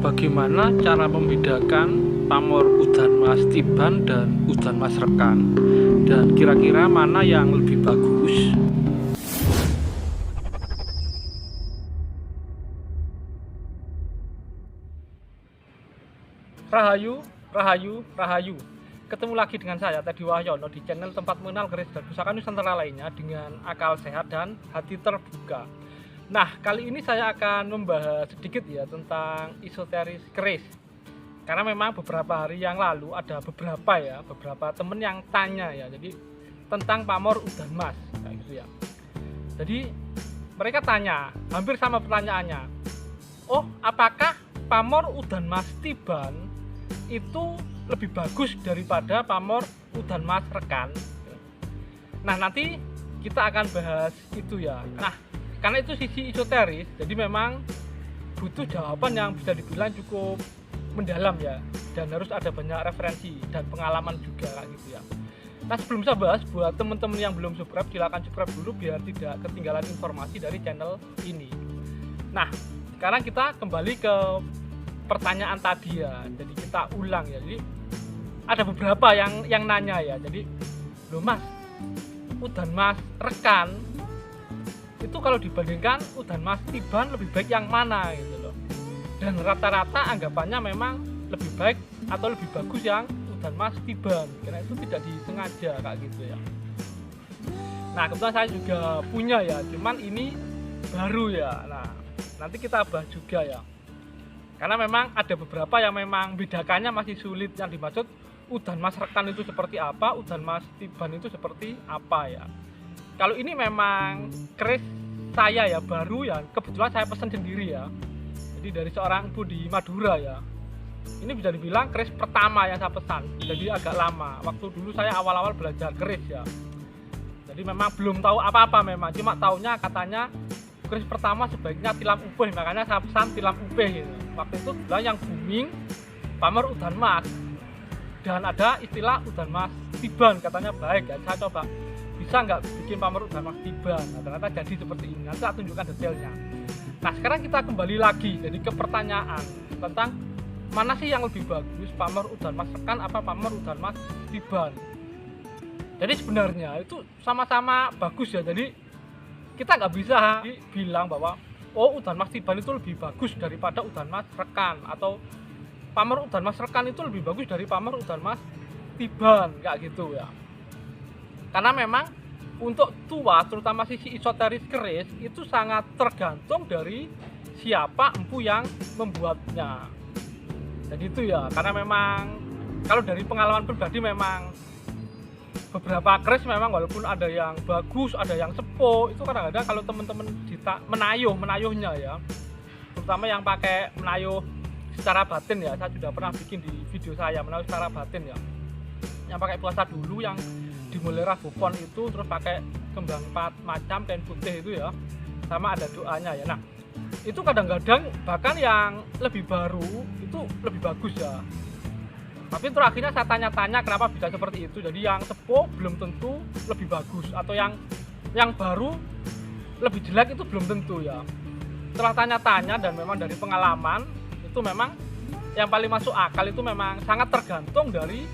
Bagaimana cara membedakan pamor udan mas tiban dan udan mas rekan, dan kira-kira mana yang lebih bagus? Rahayu, Rahayu, Rahayu. Ketemu lagi dengan saya Teddy Wahyono di channel tempat mengenal keris dan pusaka Nusantara lainnya dengan akal sehat dan hati terbuka. Nah, kali ini saya akan membahas sedikit ya tentang esoteris keris. Karena memang beberapa hari yang lalu ada beberapa temen yang tanya ya, jadi tentang pamor udan mas, kayak gitu ya. Jadi mereka tanya, hampir sama pertanyaannya. Oh, apakah pamor udan mas tiban itu lebih bagus daripada pamor udan mas rekan? Nah, nanti kita akan bahas itu ya. Nah, karena itu sisi esoteris, jadi memang butuh jawaban yang bisa dibilang cukup mendalam ya, dan harus ada banyak referensi dan pengalaman juga gitu ya. Nah, sebelum saya bahas, buat teman-teman yang belum subscribe, silakan subscribe dulu biar tidak ketinggalan informasi dari channel ini. Nah, sekarang kita kembali ke pertanyaan tadi ya, jadi kita ulang ya. Jadi ada beberapa yang nanya ya, jadi loh mas, udan mas rekan itu kalau dibandingkan udan mas tiban lebih baik yang mana gitu loh. Dan rata-rata anggapannya memang lebih baik atau lebih bagus yang udan mas tiban, karena itu tidak disengaja kayak gitu ya. Nah, kebetulan saya juga punya ya, cuman ini baru ya. Nah, nanti kita bahas juga ya, karena memang ada beberapa yang memang bedakannya masih sulit. Yang dimaksud udan mas rekan itu seperti apa, udan mas tiban itu seperti apa ya. Kalau ini memang keris saya ya, baru ya, kebetulan saya pesan sendiri ya, jadi dari seorang ibu di Madura ya. Ini bisa dibilang keris pertama yang saya pesan, jadi agak lama. Waktu dulu saya awal-awal belajar keris ya, jadi memang belum tahu apa-apa, memang cuma taunya katanya keris pertama sebaiknya tilam upeh, makanya saya pesan tilam upeh gitu. Waktu itu bilang yang booming pamor udan mas, dan ada istilah udan mas tiban, katanya baik ya. Saya coba, bisa nggak bikin pamor udan mas tiban. Nah, ternyata jadi seperti ini. Nanti saya tunjukkan detailnya. Nah, sekarang kita kembali lagi jadi ke pertanyaan tentang mana sih yang lebih bagus, pamor udan mas rekan apa pamor udan mas tiban. Jadi sebenarnya itu sama-sama bagus ya. Jadi kita nggak bisa bilang bahwa oh udan mas tiban itu lebih bagus daripada udan mas rekan, atau pamor udan mas rekan itu lebih bagus dari pamor udan mas tiban, kayak gitu ya. Karena memang untuk tua, terutama sisi esoteris keris, itu sangat tergantung dari siapa empu yang membuatnya. Jadi itu ya, karena memang kalau dari pengalaman pribadi memang beberapa keris memang walaupun ada yang bagus, ada yang sepuh, itu kadang-kadang kalau teman-teman menayuhnya ya, terutama yang pakai menayuh secara batin ya, saya sudah pernah bikin di video saya menayuh secara batin ya, yang pakai puasa dulu, yang dimulai rabupon itu, terus pakai kembang 4 macam kain putih itu ya, sama ada doanya ya. Nah, itu kadang-kadang bahkan yang lebih baru itu lebih bagus ya. Tapi terakhirnya saya tanya-tanya kenapa bisa seperti itu. Jadi yang sepuh belum tentu lebih bagus, atau yang baru lebih jelek itu belum tentu ya. Setelah tanya-tanya dan memang dari pengalaman, itu memang yang paling masuk akal itu memang sangat tergantung dari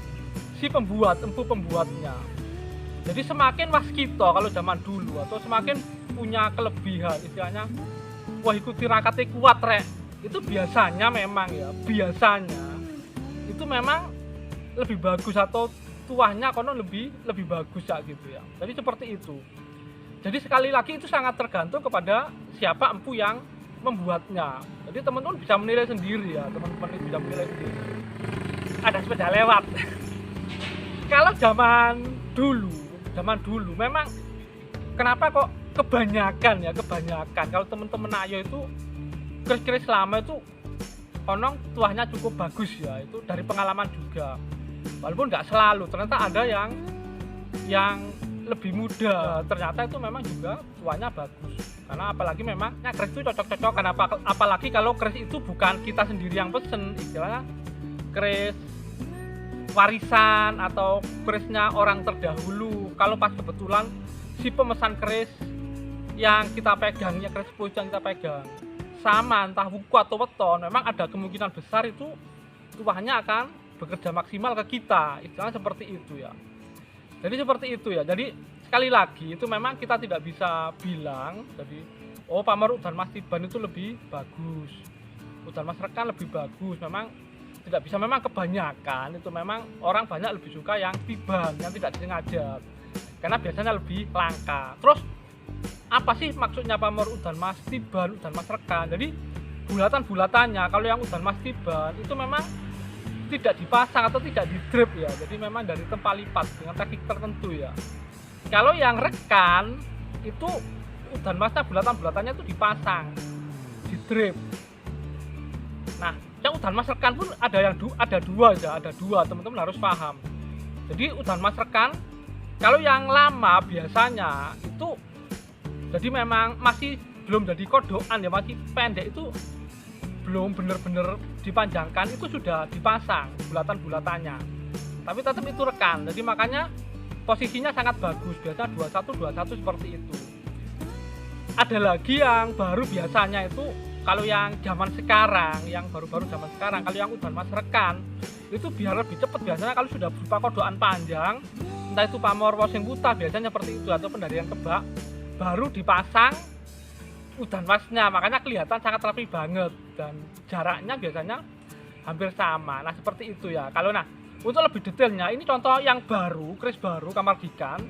si pembuat, empu pembuatnya. Jadi semakin waskito kalau zaman dulu, atau semakin punya kelebihan istilahnya, wah ikuti rakate kuat rek, itu biasanya memang ya, biasanya itu memang lebih bagus, atau tuahnya kono lebih bagus ya gitu ya. Jadi seperti itu. Jadi sekali lagi itu sangat tergantung kepada siapa empu yang membuatnya. Jadi teman-teman bisa menilai sendiri ya, teman-teman bisa menilai sendiri. Ada sepeda lewat. Kalau zaman dulu memang kenapa kok kebanyakan kalau teman-teman ayo itu keris-keris lama itu konong tuahnya cukup bagus ya, itu dari pengalaman juga. Walaupun nggak selalu, ternyata ada yang lebih muda, ternyata itu memang juga tuahnya bagus. Karena apalagi memang keris itu cocok-cocok, apalagi kalau keris itu bukan kita sendiri yang pesen, istilahnya keris warisan atau kerisnya orang terdahulu. Kalau pas kebetulan si pemesan keris yang kita pegangnya, keris sepuh yang kita pegang sama, entah wuku atau weton, memang ada kemungkinan besar itu tuahnya akan bekerja maksimal ke kita, istilahnya seperti itu ya. Jadi seperti itu ya. Jadi sekali lagi itu memang kita tidak bisa bilang jadi oh pamor udan mas tiban itu lebih bagus, udan mas rekan lebih bagus. Memang tidak bisa, memang kebanyakan itu memang orang banyak lebih suka yang tiban, yang tidak disengaja, karena biasanya lebih langka. Terus apa sih maksudnya pamor udan mas tiban, udan mas rekan? Jadi bulatan-bulatannya kalau yang udan mas tiban itu memang tidak dipasang atau tidak di drip ya, jadi memang dari tempat lipat dengan teknik tertentu ya. Kalau yang rekan itu udan masnya bulatan-bulatannya itu dipasang di drip. Nah yang udan mas rekan pun ada yang ada dua teman-teman harus paham. Jadi udan mas rekan kalau yang lama biasanya itu jadi memang masih belum jadi kodokan ya, masih pendek, itu belum bener-bener dipanjangkan, itu sudah dipasang bulatan-bulatannya, tapi tetap itu rekan. Jadi makanya posisinya sangat bagus, biasa 21 seperti itu. Ada lagi yang baru biasanya itu kalau yang zaman sekarang, yang baru-baru zaman sekarang, kalau yang udan mas rekan itu biar lebih cepat biasanya kalau sudah berupa kodokan panjang, entah itu pamor wosing putah biasanya seperti itu atau pendarian kebak, baru dipasang udan masnya, makanya kelihatan sangat rapi banget dan jaraknya biasanya hampir sama. Nah seperti itu ya. Kalau untuk lebih detailnya ini contoh yang baru, kris baru kamardikan,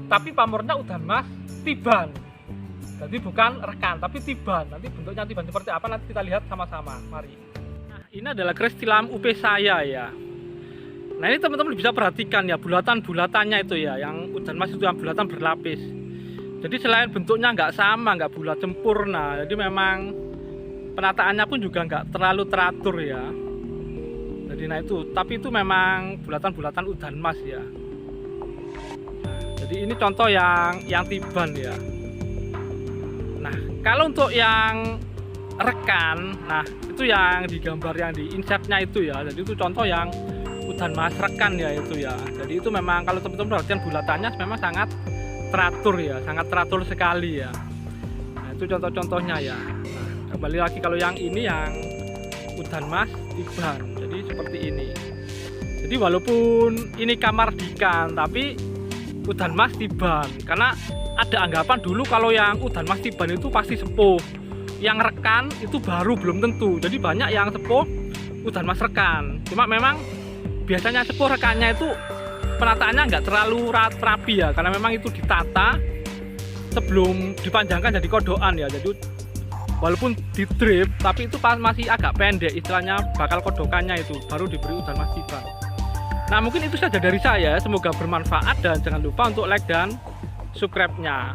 tapi pamornya udan mas tiban. Jadi bukan rekan tapi tiban. Nanti bentuknya tiban seperti apa nanti kita lihat sama-sama. Mari. Nah ini adalah kris tilam UP saya ya. Nah ini teman-teman bisa perhatikan ya bulatan-bulatannya itu ya, yang udan mas itu yang bulatan berlapis. Jadi selain bentuknya nggak sama, nggak bulat sempurna, jadi memang penataannya pun juga nggak terlalu teratur ya. Jadi itu, tapi itu memang bulatan-bulatan udan mas ya. Jadi ini contoh yang tiban ya. Nah kalau untuk yang rekan, nah itu yang digambar yang di insertnya itu ya. Jadi itu contoh yang udan mas rekan ya itu ya. Jadi itu memang kalau teman-teman perhatian bulatannya memang sangat teratur ya, sangat teratur sekali ya. Nah itu contoh-contohnya ya. Nah, kembali lagi kalau yang ini yang udan mas tiban, jadi seperti ini. Jadi walaupun ini kamardikan tapi udan mas tiban, karena ada anggapan dulu kalau yang udan mas tiban itu pasti sepuh, yang rekan itu baru belum tentu. Jadi banyak yang sepuh udan mas rekan, cuma memang biasanya sepuh rekannya itu penataannya nggak terlalu rapi ya, karena memang itu ditata sebelum dipanjangkan jadi kodokan ya. Jadi walaupun di drip tapi itu masih agak pendek, istilahnya bakal kodokannya itu baru diberi udan mas tiban. Nah mungkin itu saja dari saya, semoga bermanfaat dan jangan lupa untuk like dan subscribe-nya.